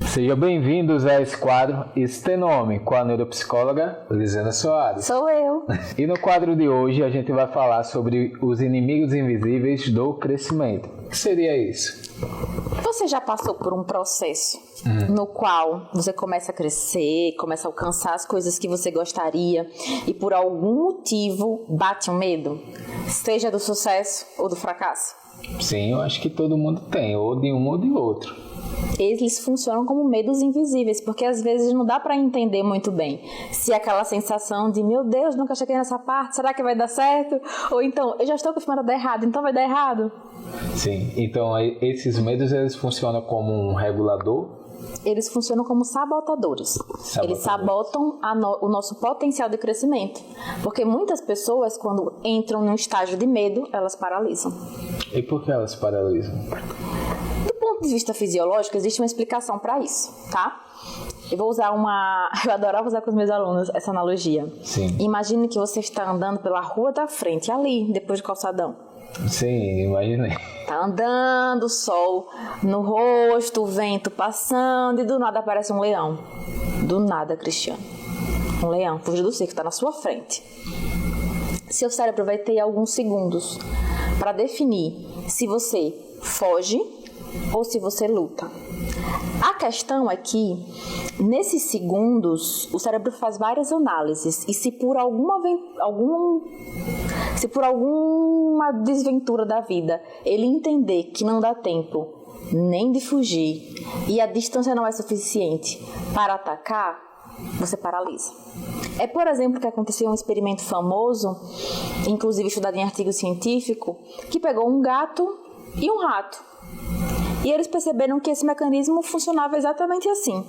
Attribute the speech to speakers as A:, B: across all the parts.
A: Sejam bem-vindos a esse quadro Isso Tem Nome, com a neuropsicóloga Lisana Soares.
B: Sou eu.
A: E no quadro de hoje a gente vai falar sobre os inimigos invisíveis do crescimento. O que seria isso?
B: Você já passou por um processo no qual você começa a crescer, começa a alcançar as coisas que você gostaria e por algum motivo bate um medo? Seja do sucesso ou do fracasso?
A: Sim, eu acho que todo mundo tem, ou de um ou de outro.
B: Eles funcionam como medos invisíveis, porque às vezes não dá para entender muito bem se aquela sensação de, meu Deus, nunca cheguei nessa parte, será que vai dar certo? Ou então, eu já estou acostumada a dar errado, então vai dar errado.
A: Sim, então esses medos, eles funcionam como um regulador?
B: Eles funcionam como sabotadores. Eles sabotam o nosso potencial de crescimento. Porque muitas pessoas, quando entram num estágio de medo, elas paralisam.
A: E por que elas paralisam?
B: Do ponto de vista fisiológico, existe uma explicação para isso, tá? Eu vou usar Eu adorava usar com os meus alunos essa analogia.
A: Sim.
B: Imagine que você está andando pela rua da frente, ali, depois do calçadão.
A: Sim, imaginei.
B: Tá andando, o sol no rosto, o vento passando e do nada aparece um leão. Do nada, Cristiano. Um leão, fugiu do circo, tá na sua frente. Seu cérebro vai ter alguns segundos para definir se você foge ou se você luta. A questão é que, nesses segundos, o cérebro faz várias análises e se por alguma desventura da vida ele entender que não dá tempo nem de fugir e a distância não é suficiente para atacar, você paralisa. É, por exemplo, que aconteceu um experimento famoso, inclusive estudado em artigo científico, que pegou um gato e um rato. E eles perceberam que esse mecanismo funcionava exatamente assim.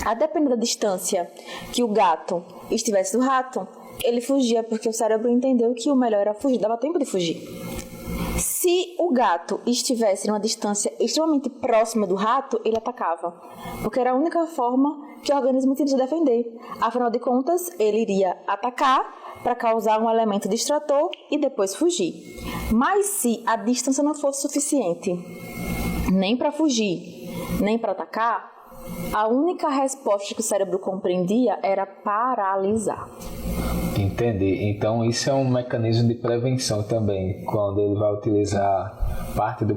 B: A depender da distância que o gato estivesse do rato, ele fugia porque o cérebro entendeu que o melhor era fugir, dava tempo de fugir. Se o gato estivesse em uma distância extremamente próxima do rato, ele atacava, porque era a única forma que o organismo tinha de se defender. Afinal de contas, ele iria atacar para causar um elemento distrator e depois fugir. Mas se a distância não fosse suficiente, nem para fugir, nem para atacar, a única resposta que o cérebro compreendia era paralisar.
A: Entendi. Então isso é um mecanismo de prevenção também, quando ele vai utilizar parte do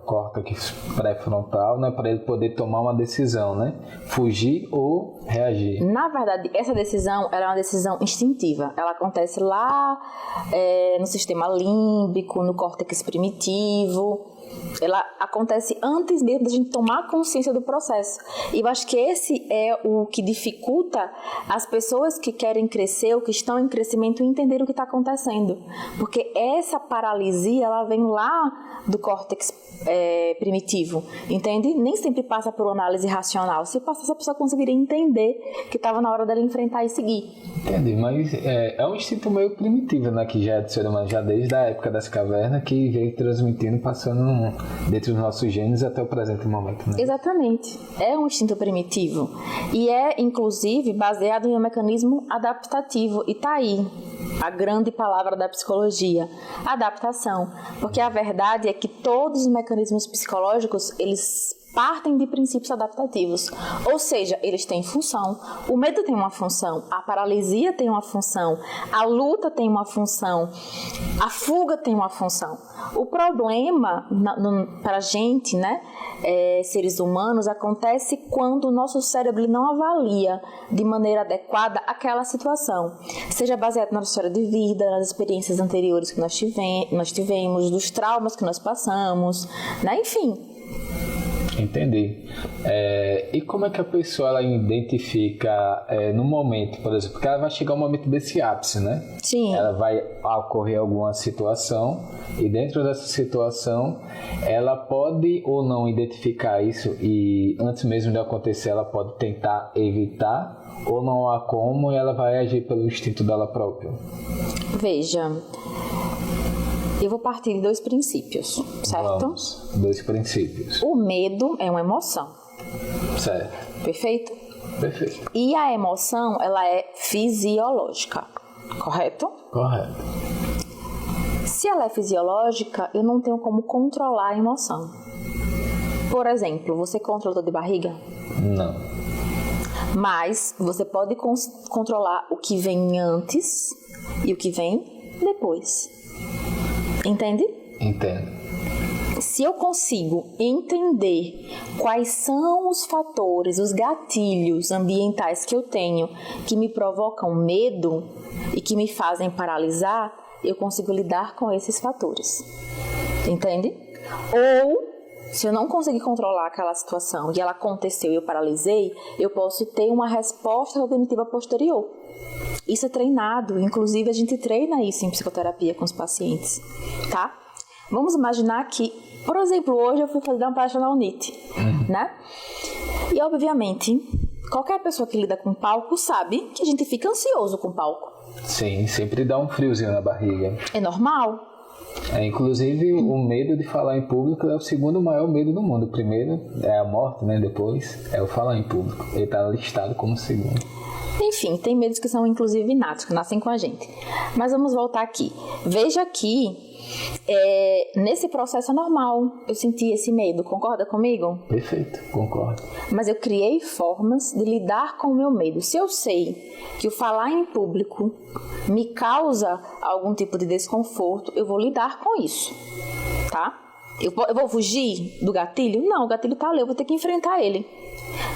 A: córtex pré-frontal, né, para ele poder tomar uma decisão, né? Fugir ou reagir.
B: Na verdade, essa decisão era uma decisão instintiva. Ela acontece lá no sistema límbico, no córtex primitivo. Ela acontece antes mesmo da gente tomar consciência do processo. E eu acho que esse é o que dificulta as pessoas que querem crescer ou que estão em crescimento entender o que está acontecendo. Porque essa paralisia, ela vem lá do córtex primitivo, entende? Nem sempre passa por análise racional. Se passasse, a pessoa conseguiria entender que estava na hora dela enfrentar e seguir.
A: Entendi, mas é um instinto meio primitivo, né? Que já é do ser humano, já desde a época das cavernas, que veio transmitindo, passando dentro dos nossos genes até o presente momento, né?
B: Exatamente. É um instinto primitivo. E é, inclusive, baseado em um mecanismo adaptativo. E tá aí a grande palavra da psicologia, adaptação. Porque a verdade é que todos os mecanismos psicológicos, eles partem de princípios adaptativos, ou seja, eles têm função. O medo tem uma função, a paralisia tem uma função, a luta tem uma função, a fuga tem uma função. O problema para a gente, né, seres humanos, acontece quando o nosso cérebro não avalia de maneira adequada aquela situação, seja baseado na história de vida, nas experiências anteriores que nós tivemos, dos traumas que nós passamos, né, enfim.
A: Entendi. E como é que a pessoa ela identifica no momento, por exemplo, porque ela vai chegar um momento desse ápice, né?
B: Sim.
A: Ela vai ocorrer alguma situação e dentro dessa situação ela pode ou não identificar isso e antes mesmo de acontecer ela pode tentar evitar ou não há como e ela vai agir pelo instinto dela própria?
B: Veja, eu vou partir de 2 princípios, certo?
A: Vamos, 2 princípios.
B: O medo é uma emoção.
A: Certo.
B: Perfeito?
A: Perfeito.
B: E a emoção, ela é fisiológica, correto?
A: Correto.
B: Se ela é fisiológica, eu não tenho como controlar a emoção. Por exemplo, você controla a dor de barriga?
A: Não.
B: Mas você pode controlar o que vem antes e o que vem depois. Entende?
A: Entendo.
B: Se eu consigo entender quais são os fatores, os gatilhos ambientais que eu tenho que me provocam medo e que me fazem paralisar, eu consigo lidar com esses fatores. Entende? Ou, se eu não conseguir controlar aquela situação e ela aconteceu e eu paralisei, eu posso ter uma resposta cognitiva posterior. Isso é treinado, inclusive a gente treina isso em psicoterapia com os pacientes, tá? Vamos imaginar que, por exemplo, hoje eu fui fazer uma palestra na UNIT, né? E, obviamente, qualquer pessoa que lida com palco sabe que a gente fica ansioso com palco.
A: Sim, sempre dá um friozinho na barriga.
B: É normal.
A: Inclusive, o medo de falar em público é o segundo maior medo do mundo. O primeiro é a morte, né? Depois é o falar em público. Ele está listado como segundo.
B: Enfim, tem medos que são, inclusive, inatos, que nascem com a gente. Mas vamos voltar aqui. Veja que nesse processo é normal eu sentir esse medo. Concorda comigo?
A: Perfeito, concordo.
B: Mas eu criei formas de lidar com o meu medo. Se eu sei que o falar em público me causa algum tipo de desconforto, eu vou lidar com isso, tá? Eu vou fugir do gatilho? Não, o gatilho tá ali, eu vou ter que enfrentar ele.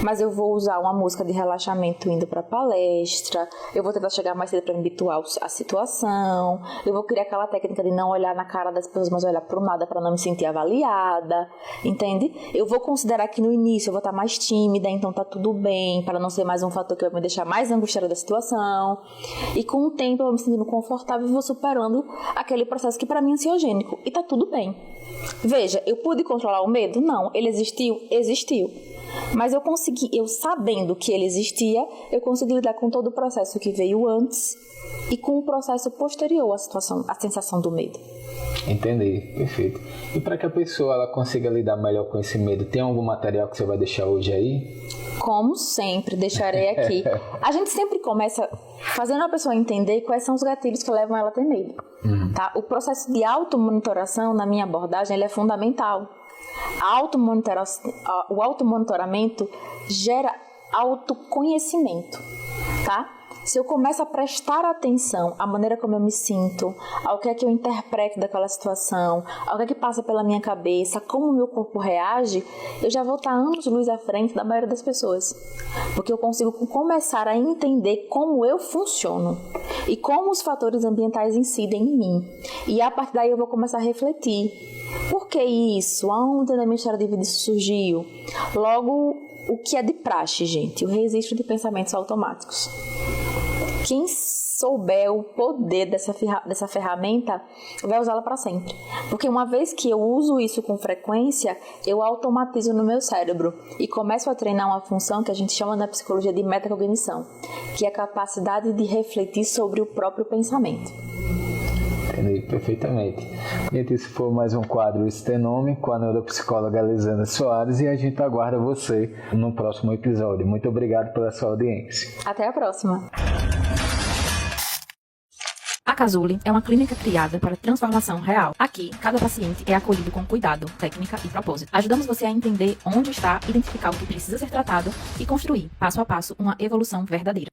B: Mas eu vou usar uma música de relaxamento indo para palestra, eu vou tentar chegar mais cedo para me habituar à situação, eu vou criar aquela técnica de não olhar na cara das pessoas, mas olhar para o nada para não me sentir avaliada, entende? Eu vou considerar que no início eu vou estar mais tímida, então tá tudo bem, para não ser mais um fator que vai me deixar mais angustiada da situação. E com o tempo eu vou me sentindo confortável e vou superando aquele processo que para mim é ansiogênico, e tá tudo bem. Veja, eu pude controlar o medo? Não. Ele existiu? Existiu. Mas eu sabendo que ele existia, eu consegui lidar com todo o processo que veio antes e com o processo posterior à situação, à sensação do medo.
A: Entendi, perfeito. E para que a pessoa ela consiga lidar melhor com esse medo, tem algum material que você vai deixar hoje aí?
B: Como sempre, deixarei aqui. A gente sempre começa fazendo a pessoa entender quais são os gatilhos que levam ela a ter medo. Tá? O processo de automonitoração, na minha abordagem, ele é fundamental. O automonitoramento gera autoconhecimento, tá? Se eu começo a prestar atenção à maneira como eu me sinto, ao que é que eu interpreto daquela situação, ao que é que passa pela minha cabeça, como o meu corpo reage, eu já vou estar anos-luz à frente da maioria das pessoas. Porque eu consigo começar a entender como eu funciono e como os fatores ambientais incidem em mim. E a partir daí eu vou começar a refletir. Por que isso? Aonde na minha história de vida isso surgiu? Logo, o que é de praxe, gente? O registro de pensamentos automáticos. Quem souber o poder dessa ferramenta vai usá-la para sempre. Porque uma vez que eu uso isso com frequência, eu automatizo no meu cérebro e começo a treinar uma função que a gente chama na psicologia de metacognição, que é a capacidade de refletir sobre o próprio pensamento.
A: Entendi perfeitamente. Gente, esse foi mais um quadro Estenome com a neuropsicóloga Elisandra Soares e a gente aguarda você no próximo episódio. Muito obrigado pela sua audiência.
B: Até a próxima.
C: A Cazuli é uma clínica criada para transformação real. Aqui, cada paciente é acolhido com cuidado, técnica e propósito. Ajudamos você a entender onde está, identificar o que precisa ser tratado e construir, passo a passo, uma evolução verdadeira.